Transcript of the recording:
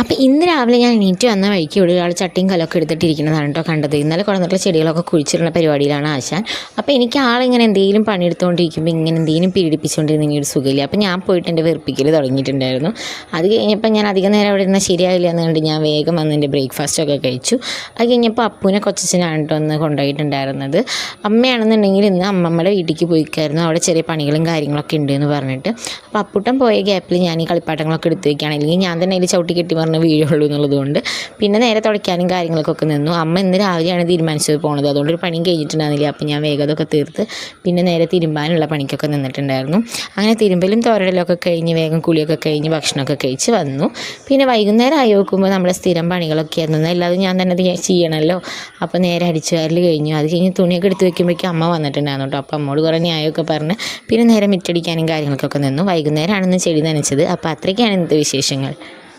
അപ്പോൾ ഇന്ന് രാവിലെ ഞാൻ എണീറ്റ് വന്ന വഴിക്ക് ഇവിടെ ഒരാൾ ചട്ടിയും കലമൊക്കെ എടുത്തിട്ടിരിക്കുന്നതാണ് കേട്ടോ കണ്ടത്. ഇന്നലെ കൊണ്ടുവന്നിട്ടുള്ള ചെടികളൊക്കെ കുഴിച്ചിടുന്ന പരിപാടിയിലാണ് ആശാൻ. അപ്പോൾ എനിക്ക് ആളിങ്ങനെ എന്തെങ്കിലും പണിയെടുത്തുകൊണ്ടിരിക്കുമ്പോൾ ഇങ്ങനെ എന്തെങ്കിലും പീഡിപ്പിച്ചുകൊണ്ടിരുന്ന ഒരു സുഖമില്ല. അപ്പോൾ ഞാൻ പോയിട്ട് എൻ്റെ വെറുപ്പിക്കൽ തുടങ്ങിയിട്ടുണ്ടായിരുന്നു. അത് കഴിഞ്ഞപ്പോൾ ഞാൻ അധികം നേരം അവിടെ ഇരുന്നാൽ ശരിയാവില്ല എന്നുകൊണ്ട് ഞാൻ വേഗം വന്ന് എൻ്റെ ബ്രേക്ക്ഫാസ്റ്റൊക്കെ കഴിച്ചു. അത് കഴിഞ്ഞപ്പോൾ അപ്പൂനെ കൊച്ചച്ഛനാണ് കേട്ടോ ഒന്ന് കൊണ്ടുപോയിട്ടുണ്ടായിരുന്നത്. അമ്മയാണെന്നുണ്ടെങ്കിൽ ഇന്ന് അമ്മമ്മയുടെ വീട്ടിലേക്ക് പോയിക്കായിരുന്നു. അവിടെ ചെറിയ പണികളും കാര്യങ്ങളൊക്കെ ഉണ്ട് എന്ന് പറഞ്ഞിട്ട്. അപ്പോൾ അപ്പൂട്ടൻ പോയ ഗ്യാപ്പിൽ ഞാൻ ഈ കളിപ്പാട്ടങ്ങളൊക്കെ എടുത്ത് വയ്ക്കുകയാണ്. അല്ലെങ്കിൽ ഞാൻ തന്നെ അതിൽ ചവിട്ടി കെട്ടി വീഴുള്ളൂ എന്നുള്ളതുകൊണ്ട് പിന്നെ നേരെ തുടയ്ക്കാനും കാര്യങ്ങളൊക്കെ നിന്നു. അമ്മ ഇന്ന് രാവിലെയാണ് തീരുമാനിച്ചത് പോണത്. അതുകൊണ്ട് ഒരു പണിയും കഴിഞ്ഞിട്ടുണ്ടായിരുന്നില്ല. അപ്പോൾ ഞാൻ വേഗം അതൊക്കെ തീർത്ത് പിന്നെ നേരെ തിരുമ്പാനുള്ള പണിക്കൊക്കെ നിന്നിട്ടുണ്ടായിരുന്നു. അങ്ങനെ തിരുമ്പലും തോരടലൊക്കെ കഴിഞ്ഞ് വേഗം കുളിയൊക്കെ കഴിഞ്ഞ് ഭക്ഷണമൊക്കെ കഴിച്ച് വന്നു. പിന്നെ വൈകുന്നേരം ആയി നോക്കുമ്പോൾ നമ്മുടെ സ്ഥിരം പണികളൊക്കെ ആയിരുന്നു. അല്ലാതെ ഞാൻ തന്നെ അത് ചെയ്യണമല്ലോ. അപ്പോൾ നേരെ അടിച്ചു വാരൽ കഴിഞ്ഞു. അത് കഴിഞ്ഞ് തുണിയൊക്കെ എടുത്ത് വെക്കുമ്പോഴേക്കും അമ്മ വന്നിട്ടുണ്ടായിരുന്നു കേട്ടോ. അപ്പോൾ അമ്മോട് കുറേ ന്യായമൊക്കെ പറഞ്ഞ് പിന്നെ നേരെ മിറ്റടിക്കാനും കാര്യങ്ങൾക്കൊക്കെ നിന്നു. വൈകുന്നേരമാണെന്ന് ചെടി നനച്ചത്. അപ്പോൾ അത്രയ്ക്കാണ് ഇന്നത്തെ വിശേഷങ്ങൾ.